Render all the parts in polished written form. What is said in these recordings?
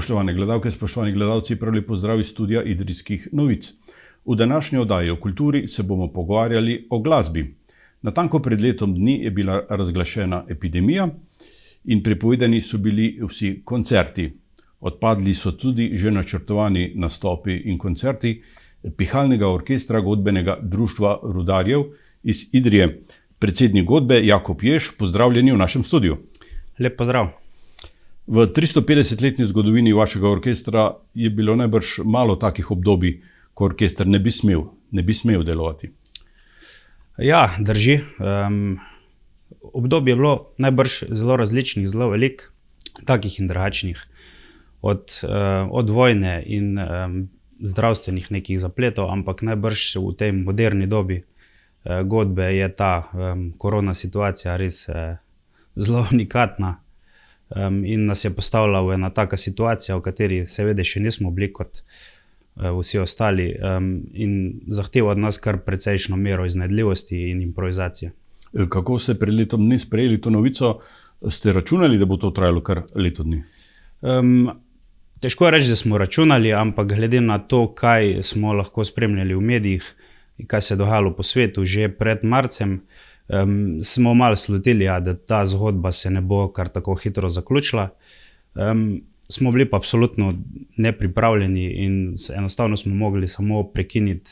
Spoštovane gledalke, spoštovani gledalci, prav lep pozdrav iz studia Idrijskih novic. V današnji oddaji o kulturi se bomo pogovarjali o glasbi. Natanko pred letom dni je bila razglašena epidemija in prepovedani so bili vsi koncerti. Odpadli so tudi že načrtovani nastopi in koncerti Pihalnega orkestra Godbenega društva rudarjev iz Idrije. Predsednik godbe Jakob Jež, pozdravljeni v našem studiu. Lep pozdrav. V 350-letni zgodovini vašega orkestra je bilo najbrž malo takih obdobij, ko orkester ne bi smel delovati. Ja, drži. Obdobje je bilo najbrž zelo različnih, zelo veliko, takih in drugačnih. Od vojne in zdravstvenih nekih zapletov, ampak najbrž v tej moderni dobi godbe je ta korona situacija res zelo unikatna in nas je postavila v ena taka situacija, v kateri seveda še nismo bili kot vsi ostali in zahteva od nas kar precejšno mero iznajdljivosti in improvizacije. Kako ste pred letom dni sprejeli to novico? Ste računali, da bo to trajalo kar leto dni? Težko je reči, da smo računali, ampak glede na to, kaj smo lahko spremljali v medijih in kaj se je dogajalo po svetu že pred marcem, smo malo slutili, da ta zgodba se ne bo kar tako hitro zaključila. Smo bili pa absolutno nepripravljeni in enostavno smo mogli samo prekiniti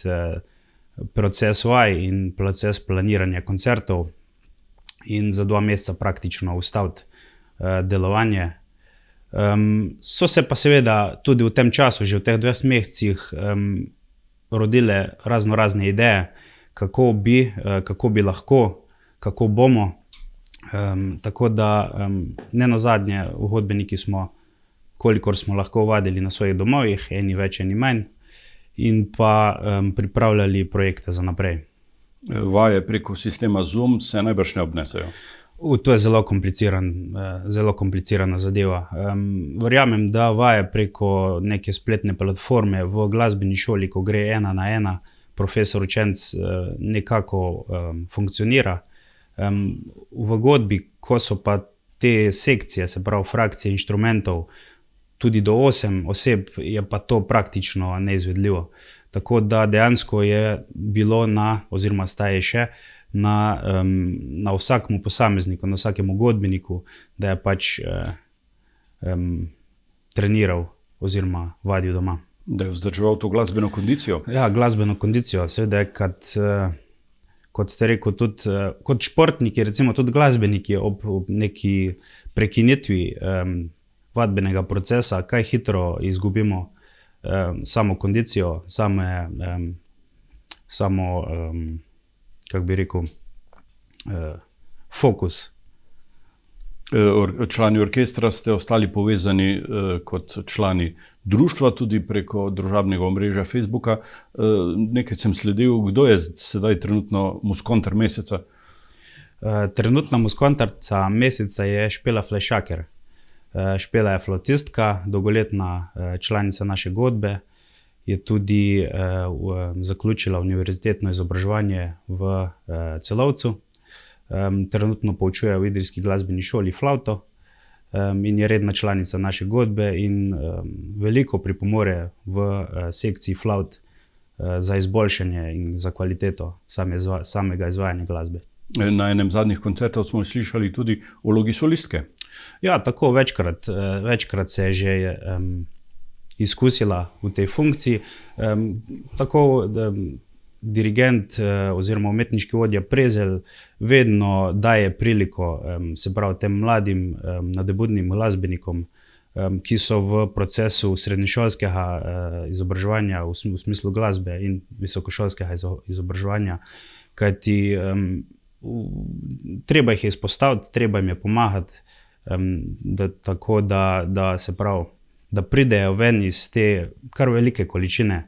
proces vaj in proces planiranja koncertov in za 2 meseca praktično ustaviti delovanje. So se pa seveda tudi v tem času, že v teh 2 mesecih, rodile razne ideje, kako bi lahko, kako bomo. Tako da ne nazadnje godbeniki smo, kolikor smo lahko vadili na svojih domovih, eni več, eni manj, in pa pripravljali projekte za naprej. Vaje preko sistema Zoom se najbrž ne obnesejo. To je zelo komplicirana zadeva. Verjamem, da vaje preko neke spletne platforme v glasbeni šoli, ko gre 1 na 1, profesor učenec, nekako funkcionira. V godbi, ko so pa te sekcije, se pravi frakcije inštrumentov, tudi do 8 oseb, je pa to praktično neizvedljivo. Tako da dejansko je bilo oziroma staje še na vsakemu posamezniku, na vsakemu godbeniku, da je pač treniral oziroma vadil doma. Da je vzdrževal to glasbeno kondicijo? Ja, glasbeno kondicijo. Seveda, kot ste rekel, tudi kot športniki, recimo tudi glasbeniki ob neki prekinitvi vadbenega procesa, kaj hitro izgubimo samo kondicijo, kako bi rekel, fokus. Člani orkestra ste ostali povezani kot člani društva, tudi preko družabnega omrežja Facebooka. Nekaj sem sledil, kdo je sedaj trenutno muskonter meseca? Trenutna muskonterca meseca je Špela Flešaker. Špela je flavtistka, dolgoletna članica naše godbe, je tudi zaključila univerzitetno izobraževanje v Celovcu. Trenutno poučuje v Idrijski glasbeni šoli flavto in je redna članica naše godbe in veliko pripomore v sekciji flavt za izboljšanje in za kvaliteto samega izvajanja glasbe. Na enem zadnjih koncertov smo slišali tudi o vlogi solistke. Ja, tako večkrat se je že izkusila v tej funkciji. Tako dirigent oziroma umetniški vodja Prezelj vedno daje priliko, se pravi tem mladim nadebudnim glasbenikom, ki so v procesu srednješolskega izobraževanja v smislu glasbe in visokošolskega izobraževanja, kajti treba jih je izpostaviti, treba jim je pomagati, tako da se pravi, da pridejo ven iz te kar velike količine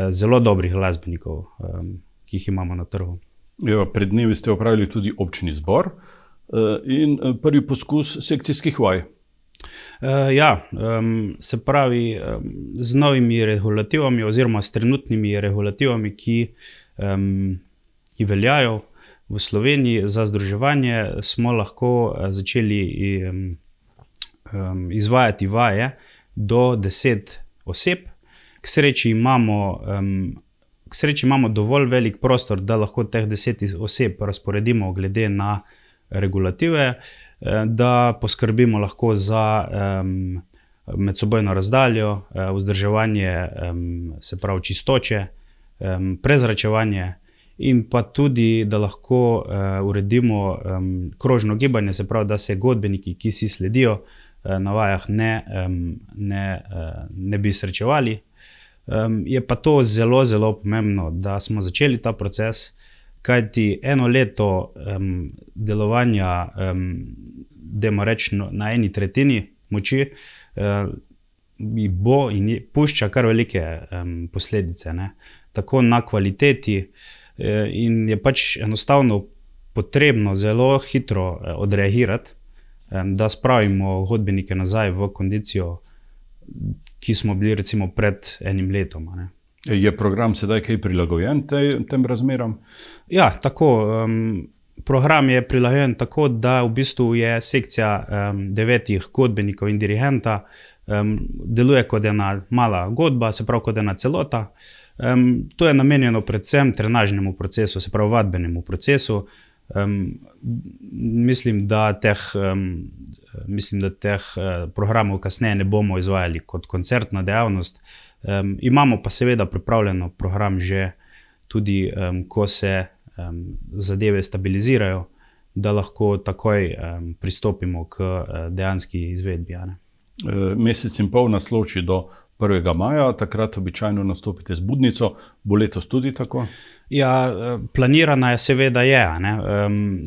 zelo dobrih glasbenikov, ki jih imamo na trgu. Ja, pred dnevi ste opravili tudi občni zbor in prvi poskus sekcijskih vaj. Ja, se pravi, z novimi regulativami oziroma s trenutnimi regulativami, ki veljajo v Sloveniji za združevanje, smo lahko začeli izvajati vaje do 10 oseb. K sreči imamo dovolj velik prostor, da lahko teh 10 oseb razporedimo glede na regulative, da poskrbimo lahko za medsebojno razdaljo, vzdrževanje, se pravi čistoče, prezračevanje in pa tudi, da lahko uredimo krožno gibanje, se pravi, da se godbeniki, ki si sledijo na vajah, ne bi srečevali. Je pa to zelo, zelo pomembno, da smo začeli ta proces, kajti eno leto delovanja, dajmo reči, na 1/3 moči, bo in pušča kar velike posledice, ne? Tako na kvaliteti, in je pač enostavno potrebno zelo hitro odreagirati, da spravimo godbenike nazaj v kondicijo, ki smo bili recimo pred enim letom, ne. Je program sedaj kaj prilagojen tem razmeram? Ja, tako. Program je prilagojen tako, da v bistvu je sekcija 9 godbenikov in dirigenta, deluje kot ena mala godba, se pravi kot ena celota. To je namenjeno predvsem trenažnemu procesu, se pravi vadbenemu procesu. Mislim, da teh programov kasneje ne bomo izvajali kot koncertna dejavnost. Imamo pa seveda pripravljeno program že tudi, ko se zadeve stabilizirajo, da lahko takoj pristopimo k dejanski izvedbi, ne. Mesec in pol nas loči do 1. maja, takrat običajno nastopite z Budnico. Bo letos tudi tako? Ja, planirana je seveda je, ne.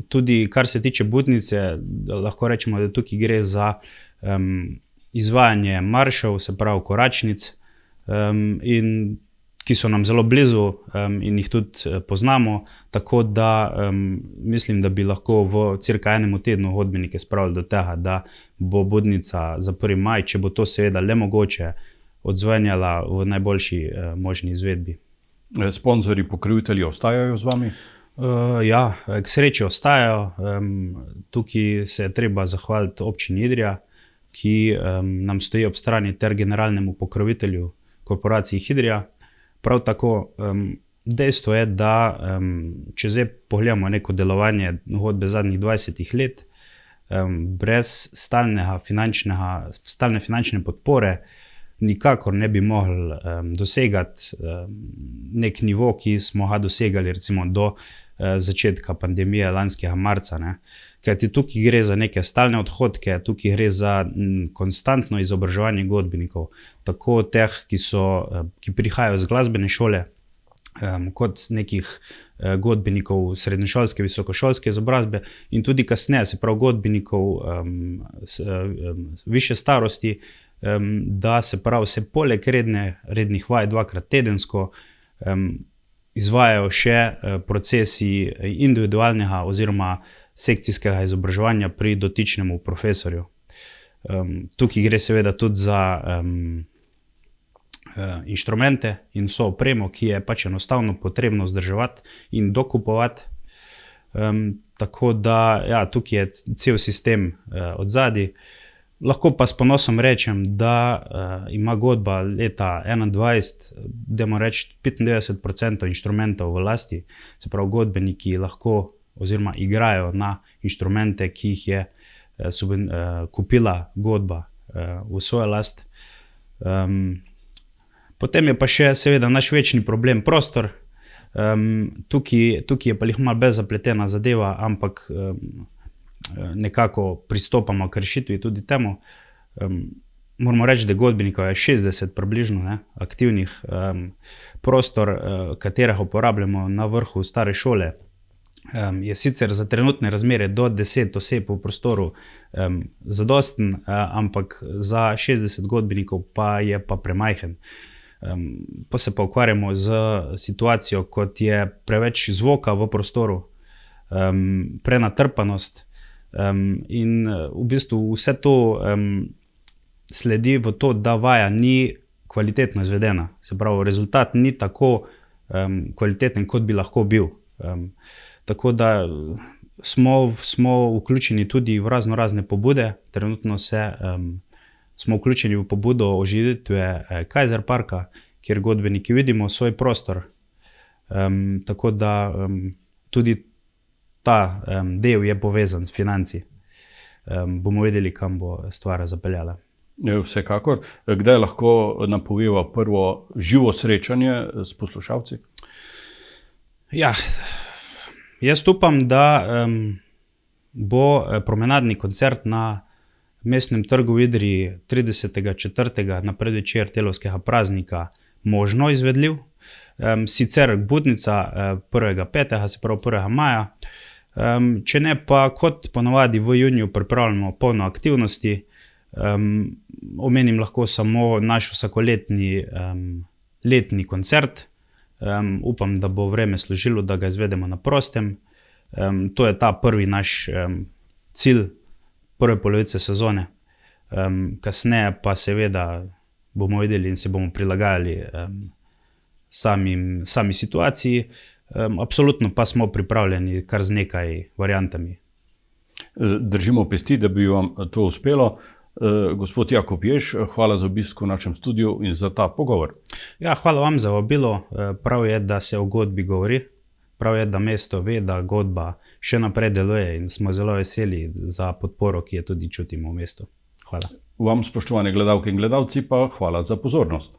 Tudi kar se tiče Budnice, lahko rečemo, da tukaj gre za izvajanje maršev, se pravi koračnic, in ki so nam zelo blizu, in jih tudi poznamo, tako da mislim, da bi lahko v cirka enem tednu godbenike spravili do tega, da bo Budnica za 1. maj, če bo to seveda le mogoče, odzvenjala v najboljši možni izvedbi. Sponzorji, pokrovitelji ostajajo z vami? Ja, k sreči ostajajo. Tukaj se je treba zahvaliti občini Idrija, ki nam stoji ob strani, ter generalnemu pokrovitelju korporaciji Hidrija. Prav tako dejstvo je, da če zdaj pogledamo neko delovanje godbe zadnjih 20 let, brez stalne finančne podpore nikakor ne bi mogli dosegati nek nivo, ki smo ga dosegali recimo do začetka pandemije lanskega marca, ne. Kajti tukaj gre za neke stalne odhodke, tukaj gre za konstantno izobraževanje godbenikov, tako teh, ki prihajajo z glasbene šole, kot nekih godbenikov srednješolske, visokošolske izobrazbe in tudi kasneje, se pravi godbenikov višje starosti, da se pravi se poleg rednih vaj 2-krat tedensko izvajajo še procesi individualnega oziroma sekcijskega izobraževanja pri dotičnemu profesorju. Tukaj gre seveda tudi za inštrumente in vso opremo, ki je pač enostavno potrebno vzdrževati in dokupovati. Tako da, ja, tukaj je cel sistem odzadaj. Lahko pa s ponosom rečem, da ima godba leta 2021, dajmo reči, 95% inštrumentov v lasti, se pravi godbeniki lahko oziroma igrajo na inštrumente, ki jih je kupila godba v svojo last. Potem je pa še seveda naš večni problem prostor. Tukaj je pa malo bolj zapletena zadeva, ampak nekako pristopamo k rešitvi tudi temu. Moramo reči, da godbenikov je 60 približno, ne, aktivnih. Prostor, katerega uporabljamo na vrhu stare šole, je sicer za trenutne razmere do 10 oseb v prostoru zadosten, ampak za 60 godbenikov pa je pa premajhen. Pa se pa ukvarjamo z situacijo, kot je preveč zvoka v prostoru, prenatrpanost, in v bistvu vse to sledi v to, da vaja ni kvalitetno izvedena. Se pravi, rezultat ni tako kvaliteten, kot bi lahko bil. Tako da smo vključeni tudi v razne pobude. Trenutno se smo vključeni v pobudo oživitve Kaiser Parka, kjer godbeniki vidimo svoj prostor. Tako da tudi ta del je povezan s financi. Bomo videli, kam bo stvar zapeljala. Vsekakor. Kdaj lahko napoveva prvo živo srečanje s poslušalci? Ja, jaz upam, da bo promenadni koncert na Mestnem trgu v Idriji 30.4. na predvečer telovskega praznika možno izvedljiv. Sicer budnica 1.5., se pravi 1. maja. Če ne, pa kot ponavadi v juniju pripravljamo polno aktivnosti. Omenim lahko samo naš vsakoletni letni koncert. Upam, da bo vreme služilo, da ga izvedemo na prostem. To je ta prvi naš cilj prve polovice sezone. Kasneje pa seveda bomo videli in se bomo prilagajali sami situaciji. Absolutno pa smo pripravljeni kar z nekaj variantami. Držimo pesti, da bi vam to uspelo. Gospod Jakob Jež, hvala za obisk v našem studiu in za ta pogovor. Ja, hvala vam za vabilo. Prav je, da se o godbi govori. Prav je, da mesto ve, da godba še naprej deluje in smo zelo veseli za podporo, ki jo tudi čutimo v mestu. Hvala. Vam, spoštovane gledalke in gledalci, pa hvala za pozornost.